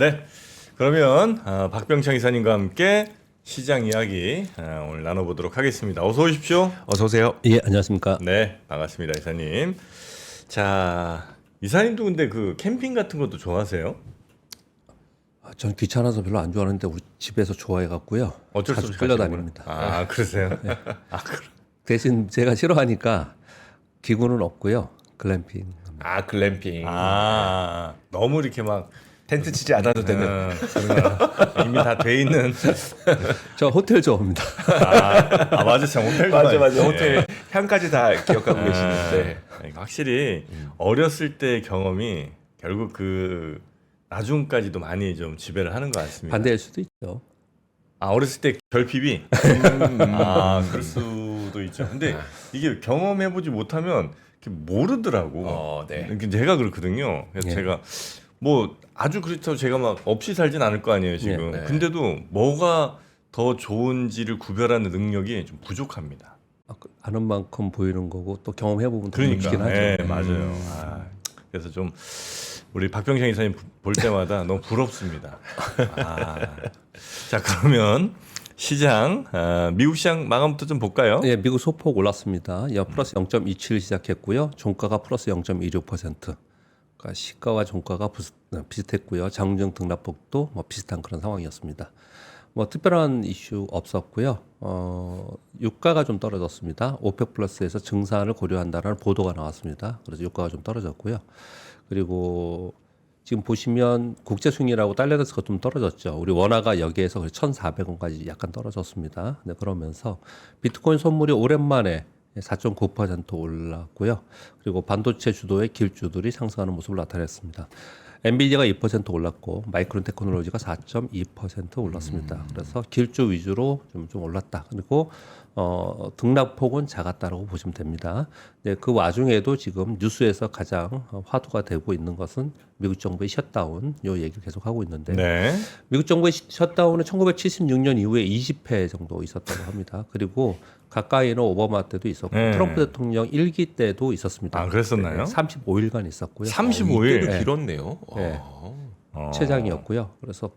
네, 그러면 박병창 이사님과 함께 시장 이야기 오늘 나눠보도록 하겠습니다. 어서 오십시오. 어서 오세요. 예, 안녕하십니까. 네, 반갑습니다, 이사님. 자, 이사님도 근데 그 캠핑 같은 것도 좋아하세요? 전 귀찮아서 별로 안 좋아하는데 우리 집에서 좋아해갖고요. 어쩔 수 자주 없이 끌려다닙니다. 아, 그러세요? 네. 아, 그럼. 대신 제가 싫어하니까 기구는 없고요. 글램핑. 아 글램핑. 너무 이렇게 막 텐트 치지 않아도 되는. 그런 이미 다 돼 있는. 저 호텔 좋아합니다. 맞아, 참 호텔 맞아 좋아해요. 호텔 향까지 다 기억하고 계시는데. 확실히 어렸을 때 경험이 결국 그 나중까지도 많이 좀 지배를 하는 것 같습니다. 반대일 수도 있죠. 어렸을 때 결핍이 그럴 수도 있죠. 근데 이게 경험해보지 못하면 이렇게 모르더라고. 네. 제가 그렇거든요. 그래서 예. 제가 뭐 아주 그렇다고 제가 막 없이 살진 않을 거 아니에요 지금. 네. 근데도 뭐가 더 좋은지를 구별하는 능력이 좀 부족합니다. 아는 만큼 보이는 거고 또 경험해보면 더 그러니까. 느끼긴 하죠. 네, 맞아요. 그래서 좀 우리 박병창 이사님 볼 때마다 너무 부럽습니다. 자, 그러면 시장 미국 시장 마감부터 좀 볼까요? 예, 미국 소폭 올랐습니다. 플러스 0.27 시작했고요. 종가가 플러스 0.26%. 그러니까 시가와 종가가 비슷했고요. 장중 등락폭도 뭐 비슷한 그런 상황이었습니다. 뭐 특별한 이슈 없었고요. 유가가 좀 떨어졌습니다. 오펙 플러스에서 증산을 고려한다는 보도가 나왔습니다. 그래서 유가가 좀 떨어졌고요. 그리고 지금 보시면 국제 수익률하고 달러에서가 좀 떨어졌죠. 우리 원화가 여기에서 1,400원까지 약간 떨어졌습니다. 네, 그러면서 비트코인 선물이 오랜만에 4.9% 올랐고요. 그리고 반도체 주도의 길주들이 상승하는 모습을 나타냈습니다. 엔비디아가 2% 올랐고 마이크론 테크놀로지가 4.2% 올랐습니다. 그래서 길주 위주로 좀 올랐다. 그리고 등락폭은 작았다라고 보시면 됩니다. 네, 그 와중에도 지금 뉴스에서 가장 화두가 되고 있는 것은 미국 정부의 셧다운 요 얘기를 계속 하고 있는데 네. 미국 정부의 셧다운은 1976년 이후에 20회 정도 있었다고 합니다. 그리고 가까이는 오바마 때도 있었고 네. 트럼프 대통령 1기 때도 있었습니다. 그랬었나요? 35일간 있었고요. 35일? 이때도 길었네요. 네. 최장이었고요. 그래서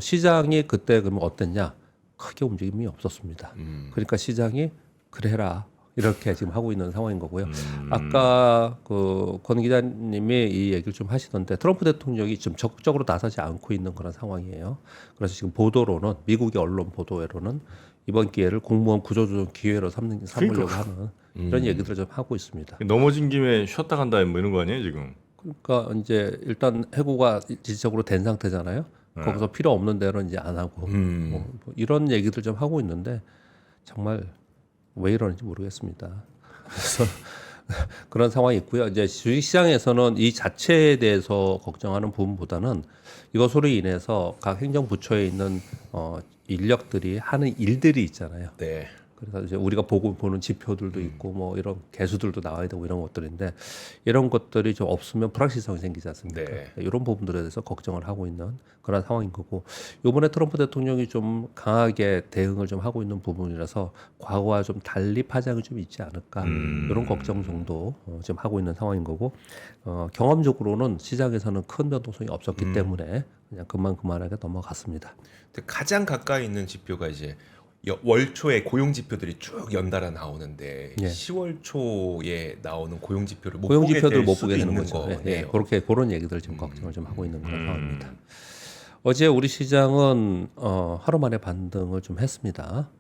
시장이 그때 그러면 어땠냐? 크게 움직임이 없었습니다. 그러니까 시장이 그래라 이렇게 지금 하고 있는 상황인 거고요. 아까 권 기자님이 이 얘기를 좀 하시던데 트럼프 대통령이 좀 적극적으로 나서지 않고 있는 그런 상황이에요. 그래서 지금 보도로는 미국의 언론 보도로는 이번 기회를 공무원 구조조정 기회로 삼으려고 하는 이런 얘기들을 좀 하고 있습니다. 넘어진 김에 쉬었다 간다 뭐 이런 거 아니에요 지금? 그러니까 이제 일단 해고가 지적으로 된 상태잖아요. 거기서 필요 없는 데는 이제 안 하고 뭐 이런 얘기들 좀 하고 있는데 정말 왜 이러는지 모르겠습니다. 그래서 그런 상황이 있고요. 이제 주식시장에서는 이 자체에 대해서 걱정하는 부분보다는 이것으로 인해서 각 행정부처에 있는 인력들이 하는 일들이 있잖아요. 네. 그래서 이제 우리가 보는 지표들도 있고 뭐 이런 개수들도 나와야 되고 이런 것들인데 이런 것들이 좀 없으면 불확실성이 생기지 않습니까? 네. 이런 부분들에 대해서 걱정을 하고 있는 그런 상황인 거고 이번에 트럼프 대통령이 좀 강하게 대응을 좀 하고 있는 부분이라서 과거와 좀 달리 파장이 좀 있지 않을까 이런 걱정 정도 지금 하고 있는 상황인 거고 경험적으로는 시장에서는 큰 변동성이 없었기 때문에 그냥 그만하게 넘어갔습니다. 근데 가장 가까이 있는 지표가 이제 월 초에 고용 지표들이 쭉 연달아 나오는데 예. 10월 초에 나오는 고용 지표를 못 고용 보게 지표들을 될 못 수도 보게 되는 있는 거죠. 네, 거네요. 그런 얘기들 지금 걱정을 좀 하고 있는 그런 상황입니다. 어제 우리 시장은 하루 만에 반등을 좀 했습니다.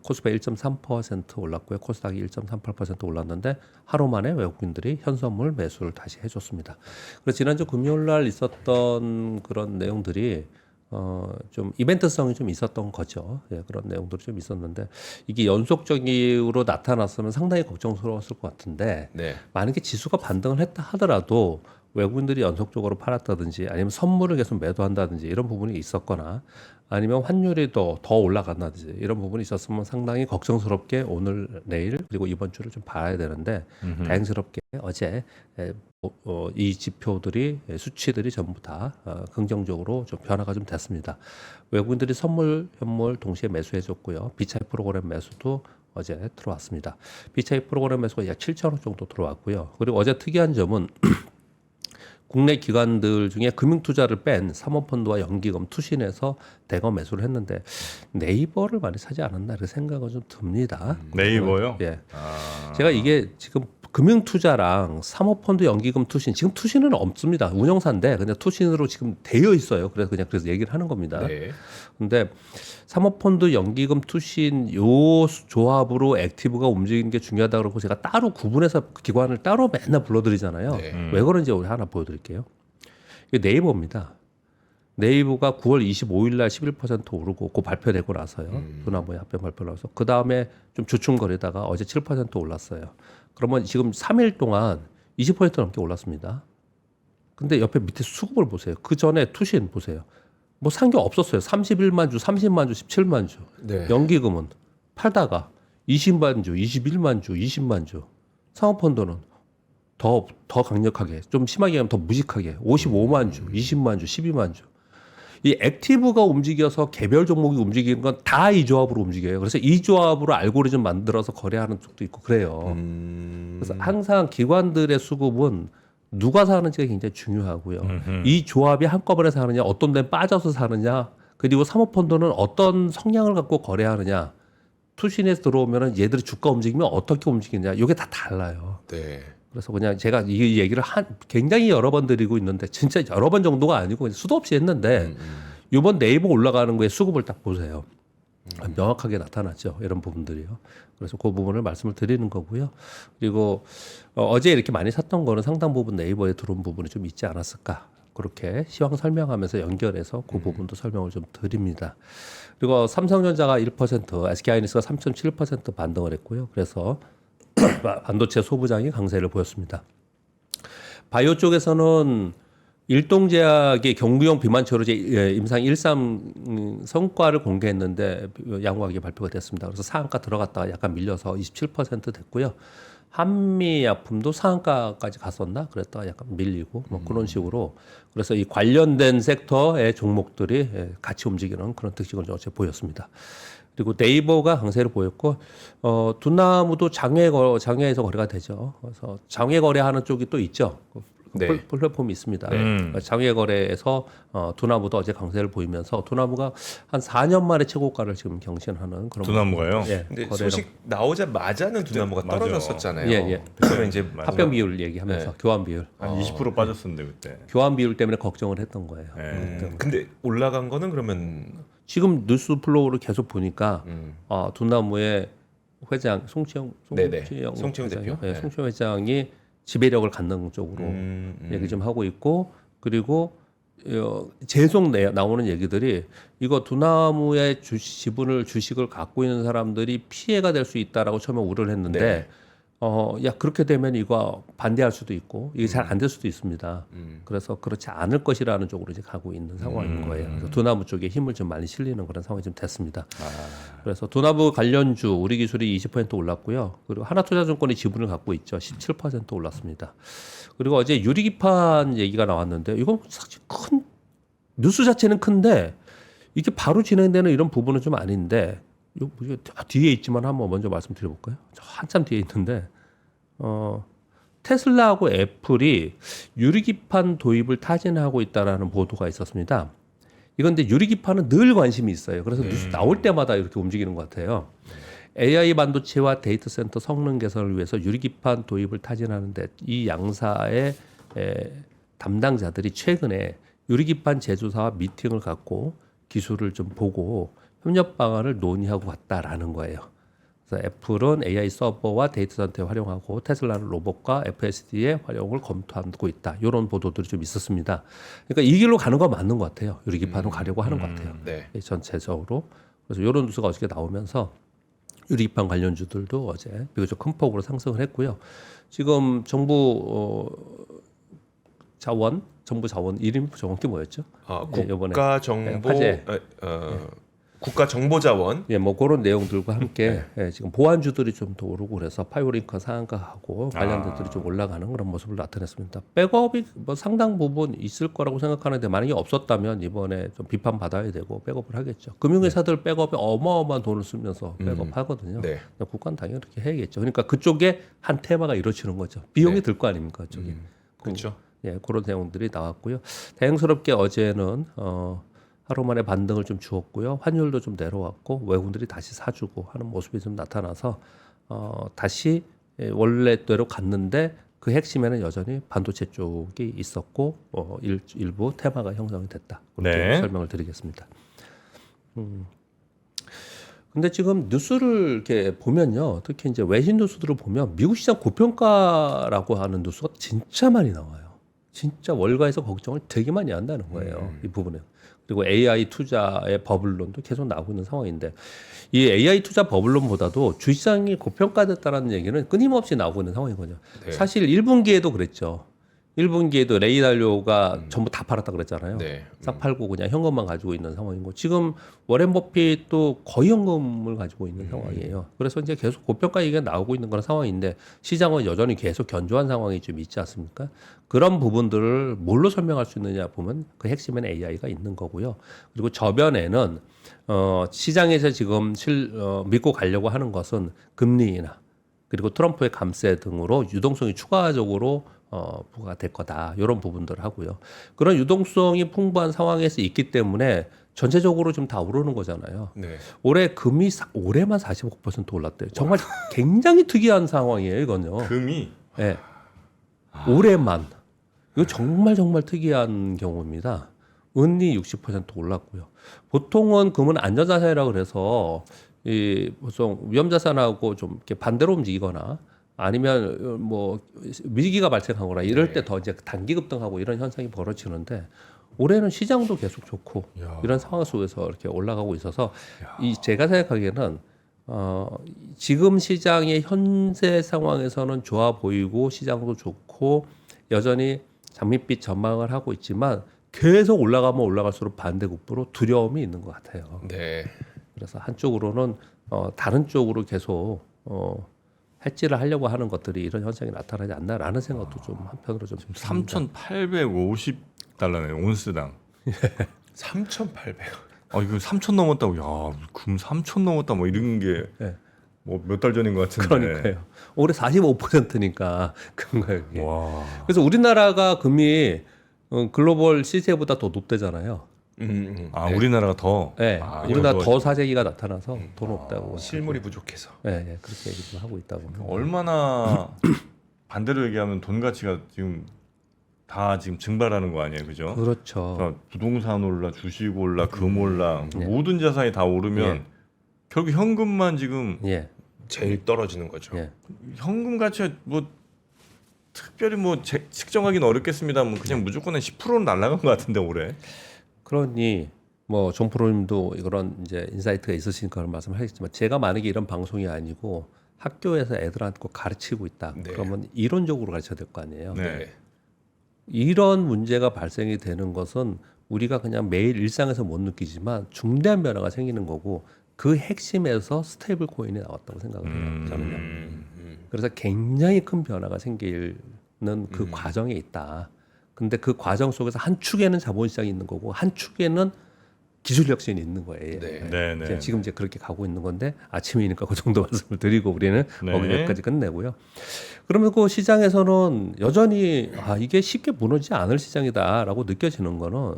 코스피 1.3% 올랐고요. 코스닥이 1.38% 올랐는데 하루 만에 외국인들이 현선물 매수를 다시 해줬습니다. 그래서 지난주 금요일 날 있었던 그런 내용들이 좀 이벤트성이 좀 있었던 거죠. 예, 그런 내용들이 좀 있었는데 이게 연속적으로 나타났으면 상당히 걱정스러웠을 것 같은데 네. 만약에 지수가 반등을 했다 하더라도 외국인들이 연속적으로 팔았다든지 아니면 선물을 계속 매도한다든지 이런 부분이 있었거나 아니면 환율이 더 올라간다든지 이런 부분이 있었으면 상당히 걱정스럽게 오늘 내일 그리고 이번 주를 좀 봐야 되는데 다행스럽게 어제 이 지표들이 수치들이 전부 다 긍정적으로 좀 변화가 좀 됐습니다. 외국인들이 선물 현물 동시에 매수해줬고요. 비차이 프로그램 매수도 어제 들어왔습니다. 비차이 프로그램 매수가 약 7천억 정도 들어왔고요. 그리고 어제 특이한 점은 국내 기관들 중에 금융투자를 뺀 사모펀드와 연기금, 투신에서 대거 매수를 했는데 네이버를 많이 사지 않았나 이렇게 생각은 좀 듭니다. 네이버요? 예. 아. 제가 이게 지금 금융투자랑 사모펀드, 연기금, 투신 지금 투신은 없습니다. 운영사인데 그냥 투신으로 지금 되어 있어요. 그래서 얘기를 하는 겁니다. 네. 근데 사모펀드, 연기금, 투신 요 조합으로 액티브가 움직이는 게 중요하다 그러고 제가 따로 구분해서 기관을 따로 맨날 불러드리잖아요. 네. 왜 그런지 오늘 하나 보여드릴게요. 이게 네이버입니다. 네이버가 9월 25일 날 11% 오르고 그 발표되고 나서요. 두나무의 합병 발표 나서 그 다음에 좀 주춤거리다가 어제 7% 올랐어요. 그러면 지금 3일 동안 20% 넘게 올랐습니다. 근데 옆에 밑에 수급을 보세요. 그 전에 투신 보세요. 뭐 산 게 없었어요. 31만 주, 30만 주, 17만 주. 네. 연기금은 팔다가 20만 주, 21만 주, 20만 주. 사모펀드는 더 강력하게, 좀 심하게 하면 더 무식하게 55만 주, 20만 주, 12만 주. 이 액티브가 움직여서 개별 종목이 움직이는 건 다 이 조합으로 움직여요. 그래서 이 조합으로 알고리즘 만들어서 거래하는 쪽도 있고 그래요. 그래서 항상 기관들의 수급은 누가 사는지가 굉장히 중요하고요. 이 조합이 한꺼번에 사느냐, 어떤 데는 빠져서 사느냐, 그리고 사모펀드는 어떤 성향을 갖고 거래하느냐, 투신에서 들어오면은 얘들이 주가 움직이면 어떻게 움직이느냐, 이게 다 달라요. 네. 그래서 그냥 제가 이 얘기를 굉장히 여러 번 드리고 있는데 진짜 여러 번 정도가 아니고 그냥 수도 없이 했는데 이번 네이버 올라가는 거에 수급을 딱 보세요. 명확하게 나타났죠. 이런 부분들이요. 그래서 그 부분을 말씀을 드리는 거고요. 그리고 어제 이렇게 많이 샀던 거는 상당 부분 네이버에 들어온 부분이 좀 있지 않았을까. 그렇게 시황 설명하면서 연결해서 그 부분도 설명을 좀 드립니다. 그리고 삼성전자가 1%, SK하이닉스가 3.7% 반등을 했고요. 그래서 반도체 소부장이 강세를 보였습니다. 바이오 쪽에서는 일동제약의 경구용 비만치료제 임상 1.3 성과를 공개했는데 양호하게 발표가 됐습니다. 그래서 상한가 들어갔다가 약간 밀려서 27% 됐고요. 한미약품도 상한가까지 갔었나? 그랬다가 약간 밀리고 뭐 그런 식으로 그래서 이 관련된 섹터의 종목들이 같이 움직이는 그런 특징을 어제 보였습니다. 그리고 네이버가 강세를 보였고 두나무도 장외에서 거래가 되죠. 그래서 장외 거래하는 쪽이 또 있죠. 네. 플랫폼이 있습니다. 장외 거래에서 두나무도 어제 강세를 보이면서 두나무가 한 4년 만에 최고가를 지금 경신하는 그런 두나무가요? 예, 근데 거래를- 소식 나오자마자는 두나무가 맞아. 떨어졌었잖아요. 예, 예. 그러면 이제 합병 비율 얘기하면서 네. 교환 비율, 한 20% 빠졌었는데 그때. 교환 비율 때문에 걱정을 했던 거예요. 예. 근데 올라간 거는 그러면 지금 뉴스 플로우를 계속 보니까 음. 두나무의 회장 송치영 네네. 회장이요? 송치영 대표. 네, 네. 송치영 회장이 지배력을 갖는 쪽으로 얘기 좀 하고 있고 그리고 계속 나오는 얘기들이 이거 두나무의 지분을 갖고 있는 사람들이 피해가 될 수 있다라고 처음에 우려를 했는데 네. 야 그렇게 되면 이거 반대할 수도 있고 이게 잘 안 될 수도 있습니다. 그래서 그렇지 않을 것이라는 쪽으로 이제 가고 있는 상황인 거예요. 그래서 두나무 쪽에 힘을 좀 많이 실리는 그런 상황이 좀 됐습니다. 그래서 두나무 관련주 우리 기술이 20% 올랐고요. 그리고 하나투자증권이 지분을 갖고 있죠. 17% 올랐습니다. 그리고 어제 유리기판 얘기가 나왔는데 이건 사실 큰 뉴스 자체는 큰데 이게 바로 진행되는 이런 부분은 좀 아닌데 이게 뒤에 있지만 한번 먼저 말씀드려볼까요? 한참 뒤에 있는데 테슬라하고 애플이 유리기판 도입을 타진하고 있다라는 보도가 있었습니다. 이건 근데 유리기판은 늘 관심이 있어요. 그래서 뉴스 나올 때마다 이렇게 움직이는 것 같아요. AI 반도체와 데이터 센터 성능 개선을 위해서 유리기판 도입을 타진하는데 이 양사의 담당자들이 최근에 유리기판 제조사와 미팅을 갖고 기술을 좀 보고 협력 방안을 논의하고 갔다라는 거예요. 그래서 애플은 AI 서버와 데이터 센터에 활용하고 테슬라는 로봇과 FSD의 활용을 검토하고 있다. 이런 보도들이 좀 있었습니다. 그러니까 이 길로 가는 건 맞는 것 같아요. 유리기판으로 가려고 하는 것 같아요. 네. 전체적으로. 그래서 이런 뉴스가 어저께 나오면서 유리기판 관련주들도 어제 비교적 큰 폭으로 상승을 했고요. 지금 정부 자원 이름 정확히 뭐였죠? 이번에 국가정보 화재. 국가정보자원. 예, 뭐 그런 내용들과 함께 지금 보안주들이 좀 더 오르고 그래서 파이오링크 상한가하고 관련주들이 좀 올라가는 그런 모습을 나타냈습니다. 백업이 뭐 상당 부분 있을 거라고 생각하는데 만약에 없었다면 이번에 좀 비판 받아야 되고 백업을 하겠죠. 금융회사들 백업에 어마어마한 돈을 쓰면서 백업하거든요. 네. 국가는 당연히 그렇게 해야겠죠. 그러니까 그쪽에 한 테마가 이루어지는 거죠. 비용이 들 거 아닙니까, 그쪽에. 그렇죠. 예, 그런 내용들이 나왔고요. 다행스럽게 어제는 하루 만에 반등을 좀 주었고요. 환율도 좀 내려왔고 외국인들이 다시 사주고 하는 모습이 좀 나타나서 다시 원래대로 갔는데 그 핵심에는 여전히 반도체 쪽이 있었고 일부 테마가 형성이 됐다. 그렇게 네. 설명을 드리겠습니다. 근데 지금 뉴스를 이렇게 보면요, 특히 이제 외신 뉴스들을 보면 미국 시장 고평가라고 하는 뉴스가 진짜 많이 나와요. 진짜 월가에서 걱정을 되게 많이 한다는 거예요. 이 부분에. 그리고 AI 투자의 버블론도 계속 나오고 있는 상황인데 이 AI 투자 버블론보다도 주시장이 고평가됐다는 얘기는 끊임없이 나오고 있는 상황이거든요. 네. 사실 1분기에도 그랬죠. 1분기에도 레이달료가 전부 다 팔았다 그랬잖아요. 네. 싹 팔고 그냥 현금만 가지고 있는 상황이고 지금 워렌 버핏도 거의 현금을 가지고 있는 상황이에요. 그래서 이제 계속 고평가 얘기가 나오고 있는 그런 상황인데 시장은 여전히 계속 견조한 상황이 좀 있지 않습니까? 그런 부분들을 뭘로 설명할 수 있느냐 보면 그 핵심에는 AI가 있는 거고요. 그리고 저변에는 시장에서 지금 믿고 가려고 하는 것은 금리 인하 그리고 트럼프의 감세 등으로 유동성이 추가적으로 부과가 될 거다. 이런 부분들을 하고요. 그런 유동성이 풍부한 상황에서 있기 때문에 전체적으로 좀 다 오르는 거잖아요. 네. 올해 금이 올해만 45% 올랐대요. 정말 굉장히 특이한 상황이에요, 이건요. 금이 예. 올해만. 이거 정말 특이한 경우입니다. 은이 60% 올랐고요. 보통은 금은 안전자산이라고 그래서 이 보통 위험자산하고 좀 이렇게 반대로 움직이거나 아니면 뭐 위기가 발생하거나 이럴 때 더 이제 단기 급등하고 이런 현상이 벌어지는데 올해는 시장도 계속 좋고 이런 상황 속에서 이렇게 올라가고 있어서 이 제가 생각하기에는 지금 시장의 현재 상황에서는 좋아 보이고 시장도 좋고 여전히 장밋빛 전망을 하고 있지만 계속 올라가면 올라갈수록 반대급부로 두려움이 있는 것 같아요. 네. 그래서 한쪽으로는 다른 쪽으로 계속 해지를 하려고 하는 것들이 이런 현상이 나타나지 않나라는 생각도 좀 한편으로 좀 3,850달러네요 온스당. 3,800원. 이거 3,000 넘었다고. 야, 금 3,000 넘었다. 뭐 이런 게 뭐 몇 달 전인 것 같은데. 그러니까요. 올해 45%니까 금 가격이. 와. 그래서 우리나라가 금이 글로벌 시세보다 더 높대잖아요. 네. 우리나라가 더. 네, 이거 우리나라 더 더 사재기가 나타나서 더 높다고. 실물이 부족해서. 네, 그렇게 얘기를 하고 있다고. 얼마나 반대로 얘기하면 돈 가치가 지금 다 지금 증발하는 거 아니에요, 그죠? 그렇죠. 그러니까 부동산 올라, 주식 올라, 금 올라, 예. 모든 자산이 다 오르면 예. 결국 현금만 지금 예, 제일 떨어지는 거죠. 예. 현금 가치가 뭐 특별히 뭐 측정하기는 어렵겠습니다. 뭐 그냥 무조건 한 10%는 날라간 것 같은데 올해. 그러니 뭐 존 프로님도 이런 이제 인사이트가 있으시니까 그런 말씀을 하겠지만 제가 만약에 이런 방송이 아니고 학교에서 애들한테 가르치고 있다. 네. 그러면 이론적으로 가르쳐야 될 거 아니에요. 네. 이런 문제가 발생이 되는 것은 우리가 그냥 매일 일상에서 못 느끼지만 중대한 변화가 생기는 거고 그 핵심에서 스테이블 코인이 나왔다고 생각을 해요. 저는요. 그래서 굉장히 큰 변화가 생기는 그 과정에 있다. 근데 그 과정 속에서 한 축에는 자본시장이 있는 거고 한 축에는 기술 혁신이 있는 거예요. 네, 네. 지금 이제 그렇게 가고 있는 건데 아침이니까 그 정도 말씀을 드리고 우리는 네. 여기까지 끝내고요. 그러면 그 시장에서는 여전히 이게 쉽게 무너지지 않을 시장이다라고 느껴지는 거는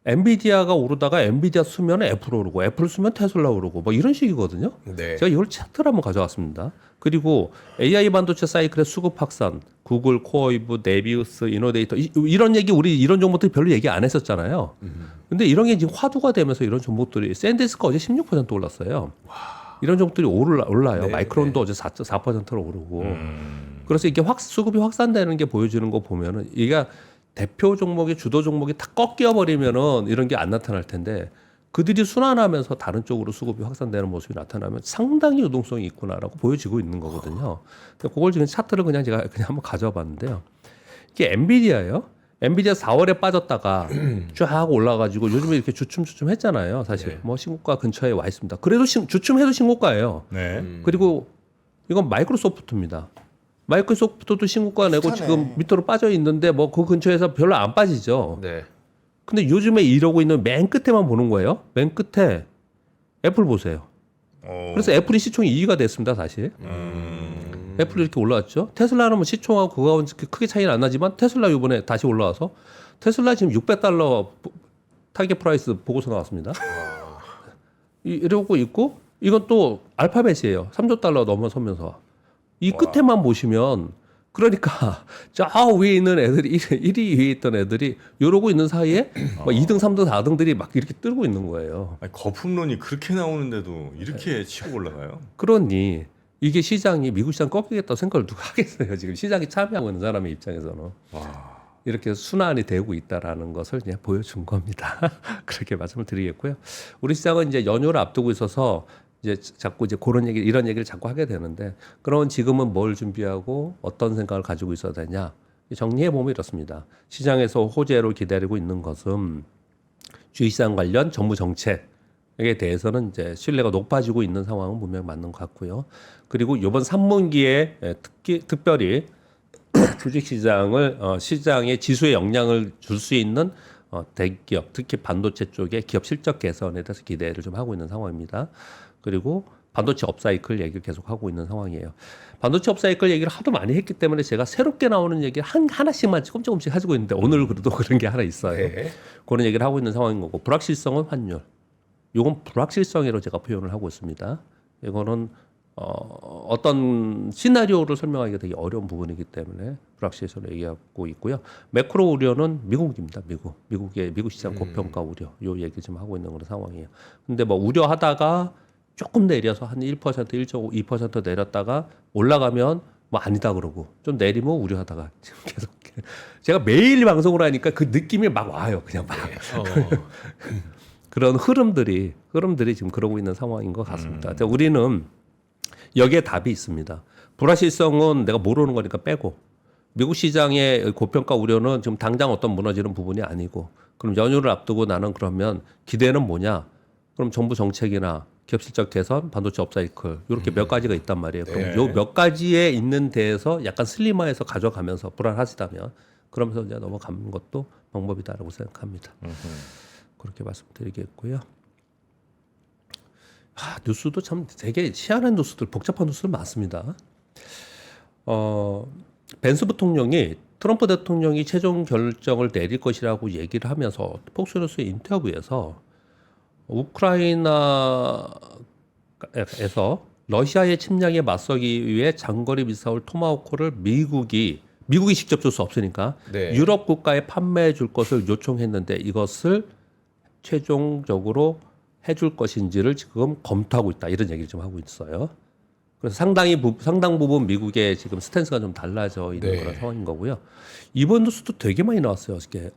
엔비디아가 오르다가 엔비디아 쓰면 애플 오르고 애플 쓰면 테슬라 오르고 뭐 이런 식이거든요. 네. 제가 이걸 차트를 한번 가져왔습니다. 그리고 AI 반도체 사이클의 수급 확산, 구글, 코어이브, 네비우스, 이노데이터 이런 얘기 우리 이런 종목들 별로 얘기 안 했었잖아요. 근데 이런 게 지금 화두가 되면서 이런 종목들이 샌디스크가 어제 16% 올랐어요. 이런 종목들이 올라요. 네, 마이크론도 어제 4%로 오르고. 그래서 이게 수급이 확산되는 게 보여주는 거 보면은 이게 대표 종목이 주도 종목이 다 꺾여 버리면은 이런 게 안 나타날 텐데 그들이 순환하면서 다른 쪽으로 수급이 확산되는 모습이 나타나면 상당히 유동성이 있구나라고 보여지고 있는 거거든요. 그걸 지금 차트를 제가 한번 가져와 봤는데요. 이게 엔비디아예요. 엔비디아 4월에 빠졌다가 쫙 올라가지고 요즘에 이렇게 주춤 했잖아요. 사실 네. 뭐 신고가 근처에 와 있습니다. 그래도 주춤해도 신고가예요. 네. 그리고 이건 마이크로소프트입니다. 마이크로소프트도 신고가 내고 지금 밑으로 빠져 있는데 뭐 그 근처에서 별로 안 빠지죠. 네. 근데 요즘에 이러고 있는 맨 끝에만 보는 거예요. 맨 끝에 애플 보세요. 그래서 애플이 시총이 2위가 됐습니다, 다시. 애플이 이렇게 올라왔죠. 테슬라는 뭐 시총하고 그거하고는 크게 차이는 안 나지만 테슬라 이번에 다시 올라와서 테슬라 지금 $600 타겟 프라이스 보고서 나왔습니다. 이러고 있고 이건 또 알파벳이에요. $3조 넘어서면서 이 끝에만 보시면 그러니까 저 위에 있는 애들이 1위 위에 있던 애들이 이러고 있는 사이에 막 2등, 3등, 4등들이 막 이렇게 뜨고 있는 거예요. 아니, 거품론이 그렇게 나오는데도 이렇게 치고 올라가요? 그러니 이게 시장이 미국 시장 꺾이겠다고 생각을 누가 하겠어요. 지금 시장에 참여하고 있는 사람의 입장에서는. 와. 이렇게 순환이 되고 있다라는 것을 그냥 보여준 겁니다. 그렇게 말씀을 드리겠고요. 우리 시장은 이제 연휴를 앞두고 있어서 이제 자꾸 이제 그런 얘기, 이런 얘기를 자꾸 하게 되는데, 그러면 지금은 뭘 준비하고 어떤 생각을 가지고 있어야 되냐? 정리해 보면 이렇습니다. 시장에서 호재로 기다리고 있는 것은 주식시장 관련 정부 정책에 대해서는 이제 신뢰가 높아지고 있는 상황은 분명히 맞는 것 같고요. 그리고 이번 3분기에 특별히 주식시장을 시장의 지수에 영향을 줄 수 있는 대기업, 특히 반도체 쪽의 기업 실적 개선에 대해서 기대를 좀 하고 있는 상황입니다. 그리고 반도체 업사이클 얘기를 계속 하고 있는 상황이에요. 반도체 업사이클 얘기를 하도 많이 했기 때문에 제가 새롭게 나오는 얘기를 하나씩만 조금씩 가지고 있는데 오늘 그래도 그런 게 하나 있어요. 네. 그런 얘기를 하고 있는 상황인 거고, 불확실성은 환율. 이건 불확실성이라고 제가 표현을 하고 있습니다. 이거는 어떤 시나리오를 설명하기가 되게 어려운 부분이기 때문에 불확실성을 얘기하고 있고요. 매크로 우려는 미국입니다. 미국 시장 고평가 우려. 요 얘기 좀 하고 있는 그런 상황이에요. 근데 뭐 우려하다가 조금 내려서 한 1%, 1.5, 2% 내렸다가 올라가면 뭐 아니다 그러고 좀 내리면 우려하다가 지금 계속 제가 매일 방송을 하니까 그 느낌이 막 와요. 그냥 막. 그런 흐름들이 지금 그러고 있는 상황인 것 같습니다. 우리는 여기에 답이 있습니다. 불확실성은 내가 모르는 거니까 빼고, 미국 시장의 고평가 우려는 지금 당장 어떤 무너지는 부분이 아니고, 그럼 연휴를 앞두고 나는 그러면 기대는 뭐냐? 그럼 정부 정책이나 기업 실적 개선, 반도체 업사이클 이렇게 몇 가지가 있단 말이에요. 그럼 요 몇 가지에 있는 데에서 약간 슬림화해서 가져가면서 불안하시다면 그러면서 이제 넘어가는 것도 방법이다라고 생각합니다. 그렇게 말씀드리겠고요. 뉴스도 참 되게 희한한 뉴스들, 복잡한 뉴스들 많습니다. 벤스 부통령이 트럼프 대통령이 최종 결정을 내릴 것이라고 얘기를 하면서 폭스뉴스의 인터뷰에서 우크라이나에서 러시아의 침략에 맞서기 위해 장거리 미사일 토마호크를 미국이 직접 줄 수 없으니까 네. 유럽 국가에 판매해 줄 것을 요청했는데 이것을 최종적으로 해줄 것인지를 지금 검토하고 있다, 이런 얘기를 좀 하고 있어요. 그래서 상당 부분 미국의 지금 스탠스가 좀 달라져 있는 네. 그런 상황인 거고요. 이번 뉴스도 되게 많이 나왔어요. 어저께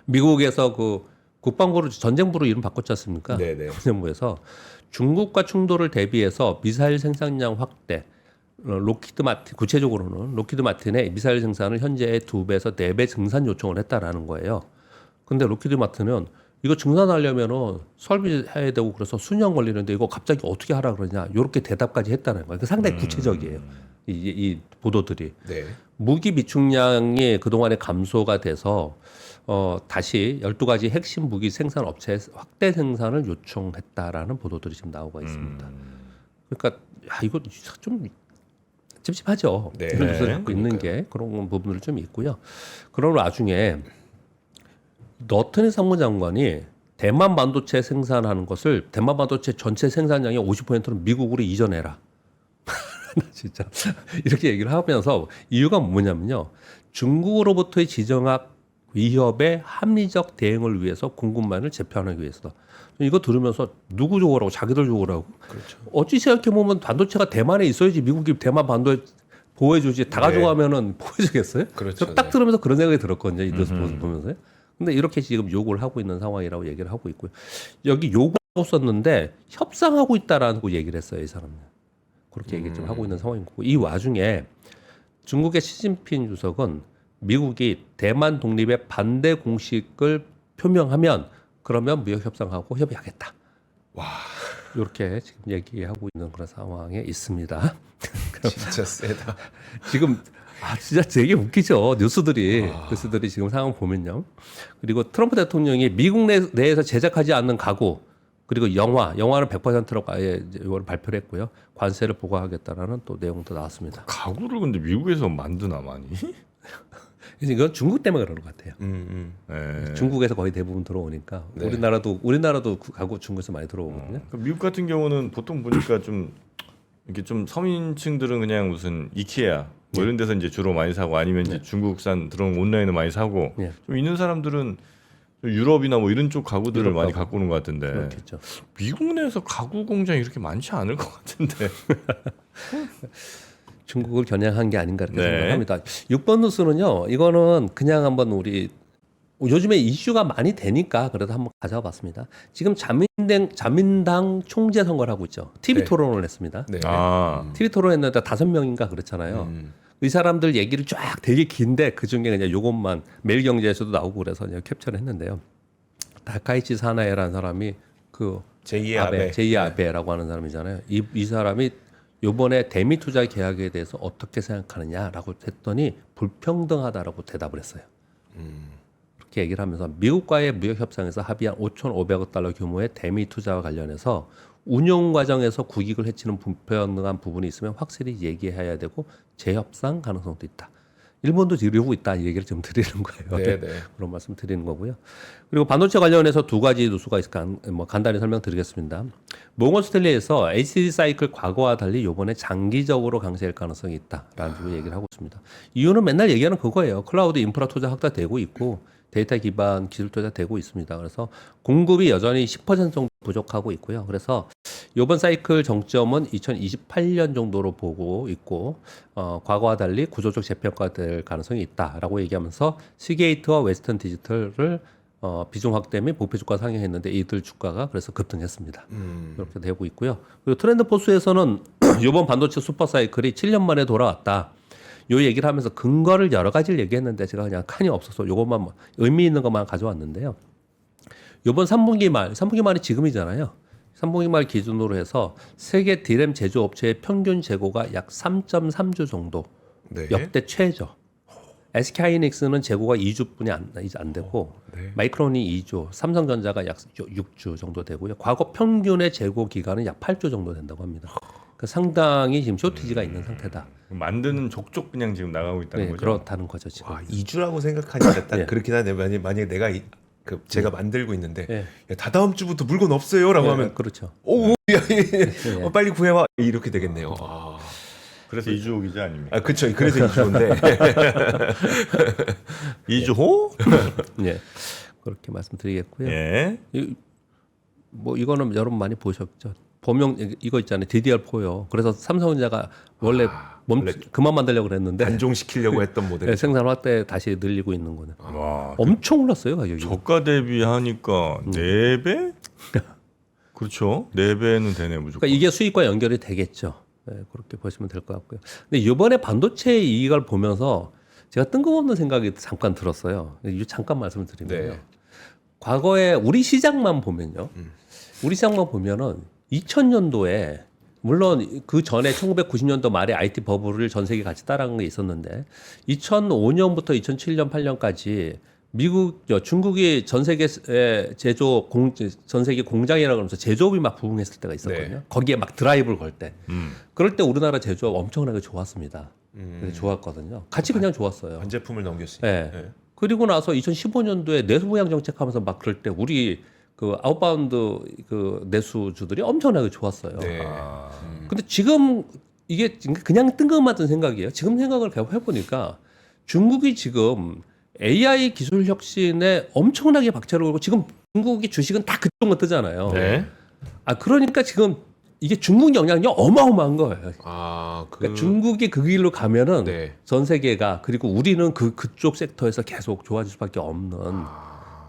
미국에서 그 국방부로 전쟁부로 이름 바꿨지 않습니까? 네네. 전쟁부에서 중국과 충돌을 대비해서 미사일 생산량 확대, 구체적으로는 로키드 마틴의 미사일 생산을 현재의 2배에서 4배 증산 요청을 했다라는 거예요. 근데 로키드 마틴은 이거 증산하려면은 설비해야 되고 그래서 수년 걸리는데 이거 갑자기 어떻게 하라 그러냐, 이렇게 대답까지 했다는 거예요. 상당히 구체적이에요. 이 보도들이. 네. 무기 비축량이 그동안에 감소가 돼서 다시 12가지 핵심 무기 생산 업체에 확대 생산을 요청했다라는 보도들이 지금 나오고 있습니다. 그러니까 이거 좀 찝찝하죠. 네. 이런 뉴스를 갖고 있는 게 그런 부분들 좀 있고요. 그런 와중에 너튼의 상무장관이 대만 반도체 생산하는 것을 대만 반도체 전체 생산량의 50%는 미국으로 이전해라. 진짜 이렇게 얘기를 하면서 이유가 뭐냐면요. 중국으로부터의 지정학 위협의 합리적 대응을 위해서 공급망을 재편하기 위해서다. 이거 들으면서 누구 좋으라고, 자기들 좋으라고. 그렇죠. 어찌 생각해 보면 반도체가 대만에 있어야지 미국이 대만 반도체 보호해주지. 다 가져가면은 보호해주겠어요? 그렇죠. 저 딱 들으면서 그런 생각이 들었거든요. 이 뉴스 보면서요. 근데 이렇게 지금 요구를 하고 있는 상황이라고 얘기를 하고 있고요. 여기 요구하고 썼는데 협상하고 있다라고 얘기를 했어요, 이 사람은. 그렇게 얘기 좀 하고 있는 상황인 거고, 이 와중에 중국의 시진핑 주석은 미국이 대만 독립의 반대 공식을 표명하면 그러면 무역 협상하고 협의하겠다. 와, 이렇게 지금 얘기하고 있는 그런 상황에 있습니다. 진짜 세다. 지금 진짜 되게 웃기죠. 뉴스들이 지금 상황 보면요. 그리고 트럼프 대통령이 미국 내에서 제작하지 않는 가구, 그리고 영화는 100%로 아예 이걸 발표를 했고요. 관세를 부과하겠다라는 또 내용도 나왔습니다. 가구를 근데 미국에서 만드나 많이? 그래서 이건 중국 때문에 그러는 것 같아요. 네. 중국에서 거의 대부분 들어오니까 네. 우리나라도 그 가구 중국에서 많이 들어오거든요. 그러니까 미국 같은 경우는 보통 보니까 좀 이렇게 좀 서민층들은 그냥 무슨 이케아 뭐 이런 데서 이제 주로 많이 사고 아니면 이제 중국산 들어온 온라인을 많이 사고 네. 좀 있는 사람들은 좀 유럽이나 뭐 이런 쪽 가구들을 유럽 많이 가구. 갖고 오는 것 같은데 그렇겠죠. 미국 내에서 가구 공장이 이렇게 많지 않을 것 같은데. 중국을 겨냥한 게 아닌가 이렇게 네. 생각합니다. 6번 뉴스는요. 이거는 그냥 한번 우리 요즘에 이슈가 많이 되니까 그래도 한번 가져와 봤습니다. 지금 자민당 총재 선거를 하고 있죠. TV 네. 토론을 했습니다. 네. 아, TV 토론했는데 5명인가 그렇잖아요. 이 사람들 얘기를 쫙 되게 긴데 그 중에 그냥 요것만 매일경제에서도 나오고 그래서 그냥 캡처를 했는데요. 다카이치 사나에라는 사람이 그 제2의 아베. 제2의 아베라고 하는 사람이잖아요. 이 사람이 요번에 대미 투자 계약에 대해서 어떻게 생각하느냐라고 했더니 불평등하다라고 대답을 했어요. 그렇게 얘기를 하면서 미국과의 무역 협상에서 합의한 5,500억 달러 규모의 대미 투자와 관련해서 운용 과정에서 국익을 해치는 불평등한 부분이 있으면 확실히 얘기해야 되고 재협상 가능성도 있다. 일본도 이러고 있다 이 얘기를 좀 드리는 거예요. 네, 네. 그런 말씀 드리는 거고요. 그리고 반도체 관련해서 두 가지 뉴스가 있을까 뭐 간단히 설명드리겠습니다. 모건 스탠리에서 HDD 사이클 과거와 달리 이번에 장기적으로 강세할 가능성이 있다라는 식으로 얘기를 하고 있습니다. 이유는 맨날 얘기하는 그거예요. 클라우드 인프라 투자 확대되고 있고 데이터 기반 기술 투자 되고 있습니다. 그래서 공급이 여전히 10% 정도 부족하고 있고요. 그래서 이번 사이클 정점은 2028년 정도로 보고 있고 과거와 달리 구조적 재평가될 가능성이 있다라고 얘기하면서 시게이트와 웨스턴 디지털을 비중 확대 및 목표 주가 상향했는데 이들 주가가 그래서 급등했습니다. 이렇게 되고 있고요. 그리고 트렌드 포스에서는 이번 반도체 슈퍼 사이클이 7년 만에 돌아왔다. 요 얘기를 하면서 근거를 여러 가지를 얘기했는데 제가 그냥 칸이 없어서 요것만 뭐 의미 있는 것만 가져왔는데요. 요번 3분기 말이 지금이잖아요. 3분기 말 기준으로 해서 세계 디램 제조업체의 평균 재고가 약 3.3주 정도. 네. 역대 최저. SK하이닉스는 재고가 2주뿐이 안 되고 네. 마이크론이 2주, 삼성전자가 약 6주 정도 되고요. 과거 평균의 재고 기간은 약 8주 정도 된다고 합니다. 그러니까 상당히 지금 쇼티지가 있는 상태다. 만드는 족족 그냥 지금 나가고 있다는 네, 거죠. 그렇다는 거죠 지금. 와, 2주라고 생각하니까 딱 예. 그렇긴 하네. 만약에 내가 제가 만들고 있는데 예. 야, 다다음 주부터 물건 없어요라고 네, 하면 그렇죠. 오, 야, 예. 빨리 구해와 이렇게 되겠네요. 아, 그래서 이주호 기자 아닙니까? 그렇죠. 그래서 2주인데 이주호? 예. 그렇게 말씀드리겠고요. 예. 뭐 이거는 여러분 많이 보셨죠. 범용 이거 있잖아요. DDR4요. 그래서 삼성전자가 원래 그만 만들려고 그랬는데 단종시키려고 했던 모델. 네, 생산 확대 다시 늘리고 있는 거는. 와, 엄청 올랐어요 가격이. 저가 대비하니까 4배? 그렇죠. 4배는 되네 무조건. 그러니까 이게 수익과 연결이 되겠죠. 네, 그렇게 보시면 될 것 같고요. 근데 이번에 반도체 이익을 보면서 제가 뜬금없는 생각이 잠깐 들었어요. 이거 잠깐 말씀을 드리면요. 네. 과거에 우리 시장만 보면요. 우리 시장만 보면은 2000년도에 물론 그 전에 1990년도 말에 IT 버블을 전 세계 같이 따라간 게 있었는데 2005년부터 2007년 8년까지 중국이 전 세계 전 세계 공장이라고 하면서 제조업이 막 부흥했을 때가 있었거든요. 네. 거기에 막 드라이브를 걸 때. 그럴 때 우리나라 제조업 엄청나게 좋았습니다. 좋았거든요. 같이 그냥 좋았어요. 반제품을 넘겼으니까. 네. 네. 그리고 나서 2015년도에 내수 부양 정책하면서 막 그럴 때 우리 그 아웃바운드 그 내수주들이 엄청나게 좋았어요. 네. 근데 지금 이게 그냥 뜬금없는 생각이에요. 지금 생각을 해보니까 중국이 지금 AI 기술 혁신에 엄청나게 박차를 걸고 지금 중국의 주식은 다 그쪽만 뜨잖아요. 네. 그러니까 지금 이게 중국 영향력이 어마어마한 거예요. 아, 그러니까 중국이 그 길로 가면은 네. 전 세계가 그리고 우리는 그쪽 섹터에서 계속 좋아질 수밖에 없는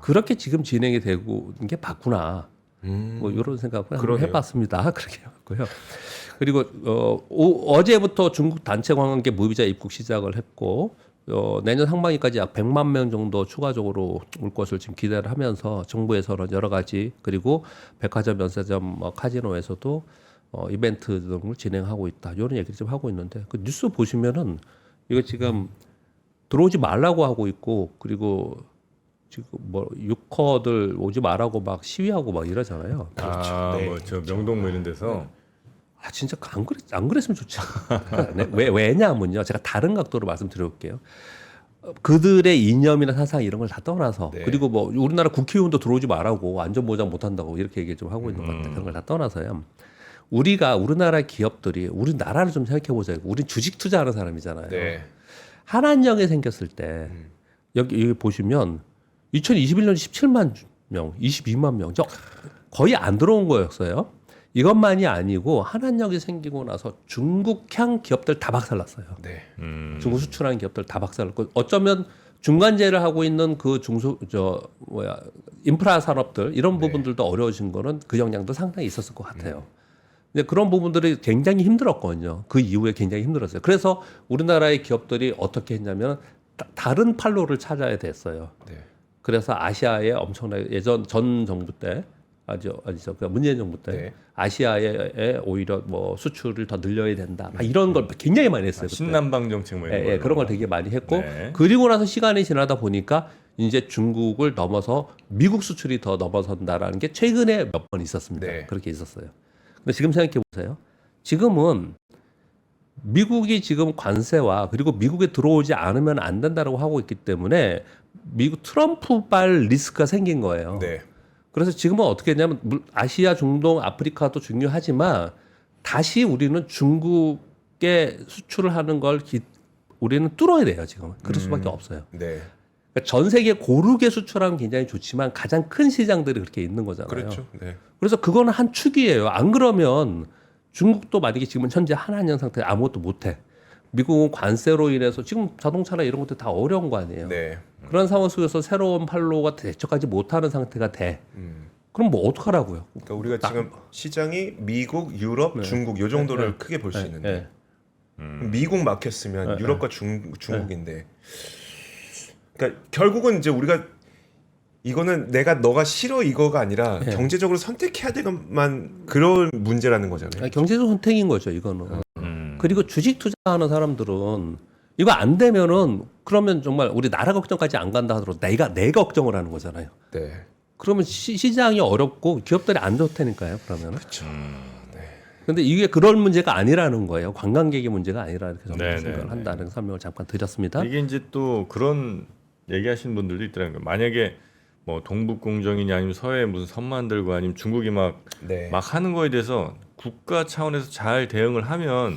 그렇게 지금 진행이 되고 있는 게 맞구나. 뭐 이런 생각을 한번 그러네요. 해봤습니다. 그렇게 해봤고요. 그리고 어제부터 중국 단체 관광객 무비자 입국 시작을 했고 내년 상반기까지 약 100만 명 정도 추가적으로 올 것을 지금 기대를 하면서 정부에서는 여러 가지 그리고 백화점, 면세점, 카지노에서도 이벤트 등을 진행하고 있다. 이런 얘기를 좀 하고 있는데 그 뉴스 보시면은 이거 지금 들어오지 말라고 하고 있고 그리고 지금 뭐 유커들 오지 말라고 막 시위하고 막 이러잖아요. 네. 뭐저 명동 뭐 이런 데서 아 진짜 안 그랬으면 좋지. 왜냐면요. 제가 다른 각도로 말씀드려볼게요. 그들의 이념이나 사상 이런 걸 다 떠나서 네. 그리고 뭐 우리나라 국회의원도 들어오지 말라고 안전보장 못한다고 이렇게 얘기 좀 하고 있는 것 같아요. 그런 걸 다 떠나서요. 우리나라 기업들이 우리나라를 좀 생각해 보자고. 우리 주식 투자하는 사람이잖아요. 네. 한한령이 생겼을 때 여기 보시면 2021년 17만 명, 22만 명, 거의 안 들어온 거였어요. 이것만이 아니고 한한령이 생기고 나서 중국향 기업들 다 박살났어요. 네. 중국 수출하는 기업들 다 박살났고 어쩌면 중간재를 하고 있는 그 인프라 산업들 이런 부분들도 어려워진 거는 그 영향도 상당히 있었을 것 같아요. 근데 그런 부분들이 굉장히 힘들었거든요. 그 이후에 굉장히 힘들었어요. 그래서 우리나라의 기업들이 어떻게 했냐면 다른 판로를 찾아야 됐어요. 네. 그래서 아시아에 엄청나게 예전 전 정부 때 아니죠. 그 문재인 정부 때 네. 아시아에 오히려 뭐 수출을 더 늘려야 된다. 막 이런 걸 굉장히 많이 했어요. 그때. 신남방 정책 뭐 이런 거. 그런 걸 되게 많이 했고 네. 그리고 나서 시간이 지나다 보니까 이제 중국을 넘어서 미국 수출이 더 넘어선다라는 게 최근에 몇 번 있었습니다. 네. 그렇게 있었어요. 근데 지금 생각해 보세요. 지금은 미국이 지금 관세와 그리고 미국에 들어오지 않으면 안 된다라고 하고 있기 때문에 미국 트럼프발 리스크가 생긴 거예요. 네. 그래서 지금은 어떻게 했냐면 아시아, 중동, 아프리카도 중요하지만 다시 우리는 중국에 수출을 하는 걸 우리는 뚫어야 돼요. 지금 그럴 수밖에 없어요. 네. 그러니까 전 세계 고르게 수출하면 굉장히 좋지만 가장 큰 시장들이 그렇게 있는 거잖아요. 그렇죠. 네. 그래서 그거는 한 축이에요. 안 그러면 중국도 만약에 지금 현재 한한령 상태에 아무것도 못해. 미국은 관세로 인해서 지금 자동차나 이런 것들 다 어려운 거 아니에요. 네. 그런 상황 속에서 새로운 판로가 대처하지 못하는 상태가 돼. 그럼 뭐 어떡하라고요? 그러니까 우리가 지금 시장이 미국, 유럽, 중국 요 정도를 크게 볼 수 있는데 미국 막혔으면 유럽과 중국인데 그러니까 결국은 이제 우리가 이거는 너가 싫어 이거가 아니라 경제적으로 선택해야 되만 그런 문제라는 거잖아요. 경제적 선택인 거죠, 이거는. 그리고 주식 투자하는 사람들은 이거 안 되면은 그러면 정말 우리 나라 걱정까지 안 간다 하더라도 내가 걱정을 하는 거잖아요. 네. 그러면 시장이 어렵고 기업들이 안 좋다니까요. 그러면. 그렇죠. 근데 이게 그런 문제가 아니라는 거예요. 관광객의 문제가 아니라 이렇게 저는 네, 생각을 네, 한다는 설명을 잠깐 드렸습니다. 이게 이제 또 그런 얘기하시는 분들도 있더라고요. 만약에 뭐 동북공정이냐 아니면 서해 무슨 선 만들고 아니면 중국이 막 네. 하는 거에 대해서 국가 차원에서 잘 대응을 하면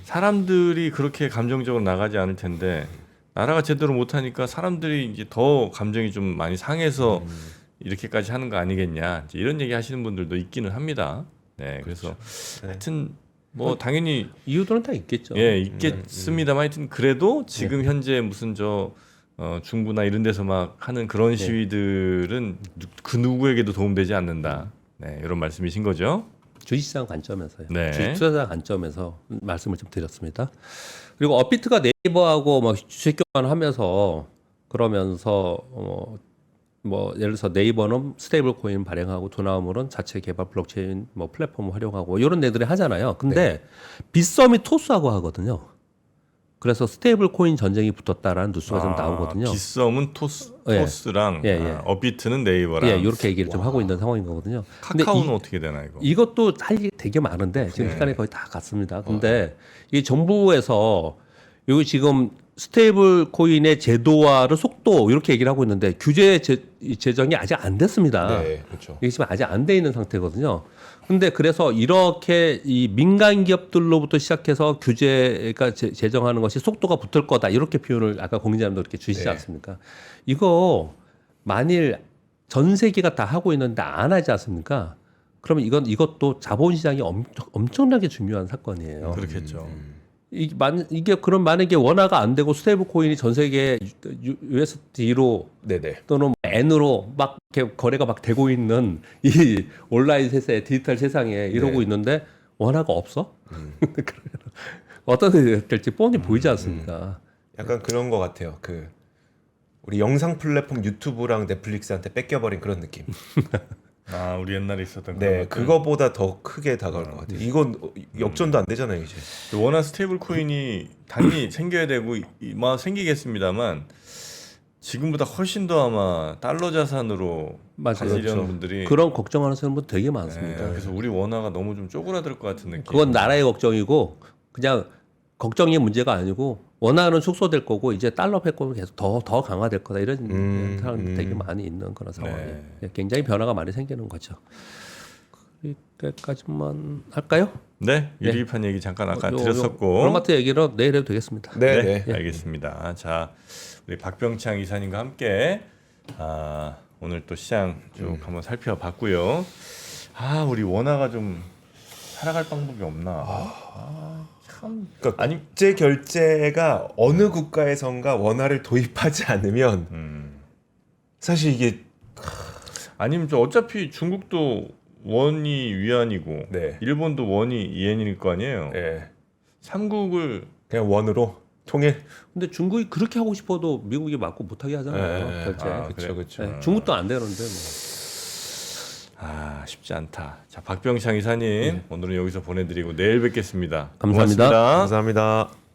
사람들이 그렇게 감정적으로 나가지 않을 텐데 나라가 제대로 못하니까 사람들이 이제 더 감정이 좀 많이 상해서 이렇게까지 하는 거 아니겠냐 이제 이런 얘기 하시는 분들도 있기는 합니다. 네, 그래서 네. 하여튼 뭐 당연히 이유들은 다 있겠죠. 예 있겠습니다만 하여튼 그래도 지금 현재 무슨 중부나 이런 데서 막 하는 그런 시위들은 그 누구에게도 도움되지 않는다. 네, 이런 말씀이신 거죠? 주식시장 관점에서요. 네. 주식 투자자 관점에서 말씀을 좀 드렸습니다. 그리고 업비트가 네이버하고 막 주식 교환하면서 그러면서 뭐 예를 들어서 네이버는 스테이블 코인 발행하고 두나무는 자체 개발 블록체인 뭐 플랫폼을 활용하고 이런 데들이 하잖아요. 근데 빗썸이 토스하고 하거든요. 그래서 스테이블 코인 전쟁이 붙었다라는 뉴스가 좀 나오거든요. 빗썸은 토스랑 업비트는 네이버랑. 예, 이렇게 얘기를 좀 하고 있는 상황인 거거든요. 근데 카카오는 어떻게 되나 이거? 이것도 할 일이 되게 많은데 지금 시간이 거의 다 갔습니다. 근데 이 정부에서 여기 지금 스테이블 코인의 제도화를 속도 이렇게 얘기를 하고 있는데 규제 제정이 아직 안 됐습니다. 네, 그렇죠. 이게 지금 아직 안 돼 있는 상태거든요. 근데 그래서 이렇게 이 민간 기업들로부터 시작해서 규제가 제정하는 것이 속도가 붙을 거다 이렇게 표현을 아까 공인자님도 이렇게 주시지 네. 않습니까? 이거 만일 전 세계가 다 하고 있는데 안 하지 않습니까? 그러면 이것도 자본시장이 엄청나게 중요한 사건이에요. 그렇겠죠. 이게 그럼 만약에 원화가 안 되고 스테이블 코인이 전 세계 USD로 네네. 또는 N으로 막 이렇게 거래가 막 되고 있는 이 온라인 세상에 디지털 세상에 이러고 네. 있는데 원화가 없어? 어떤 일이 될지 뻔히 보이지 않습니까? 약간 그런 거 같아요. 우리 영상 플랫폼 유튜브랑 넷플릭스한테 뺏겨버린 그런 느낌. 우리 옛날에 있었던 네, 그런 것들. 그거보다 더 크게 다가올 것 같아요. 이건 역전도 안 되잖아요, 이제. 원화 스테이블 코인이 당연히 생겨야 되고 막 생기겠습니다만 지금보다 훨씬 더 아마 달러 자산으로 맞아요. 가시려는 그렇죠. 분들이 그런 걱정하는 사람들 되게 많습니다. 네, 그래서 우리 원화가 너무 좀 쪼그라들 것 같은 느낌. 그건 나라의 걱정이고 그냥 걱정이 문제가 아니고 원화는 축소될 거고 이제 달러 패권은 계속 더 강화될 거다 이런 사람들 되게 많이 있는 그런 상황이에요. 굉장히 변화가 많이 생기는 거죠. 여기까지만 할까요? 네, 유리판 얘기 잠깐 아까 요 드렸었고. 롤마트 얘기는 내일 해도 되겠습니다. 네. 알겠습니다. 자, 우리 박병창 이사님과 함께 오늘 또 시장 쭉 한번 살펴봤고요. 우리 원화가 좀 살아갈 방법이 없나? 참. 그러니까 국제 결제가 어느 국가에선가 원화를 도입하지 않으면 사실 이게 아니면 좀 어차피 중국도 원이 위안이고 네. 일본도 원이 이엔일 거 아니에요. 예, 삼국을 그냥 원으로 통일. 근데 중국이 그렇게 하고 싶어도 미국이 맞고 못하게 하잖아요. 결제. 그렇죠. 네, 중국도 안 되는데 뭐. 쉽지 않다. 자, 박병창 이사님 오늘은 여기서 보내드리고 내일 뵙겠습니다. 감사합니다. 고맙습니다. 감사합니다.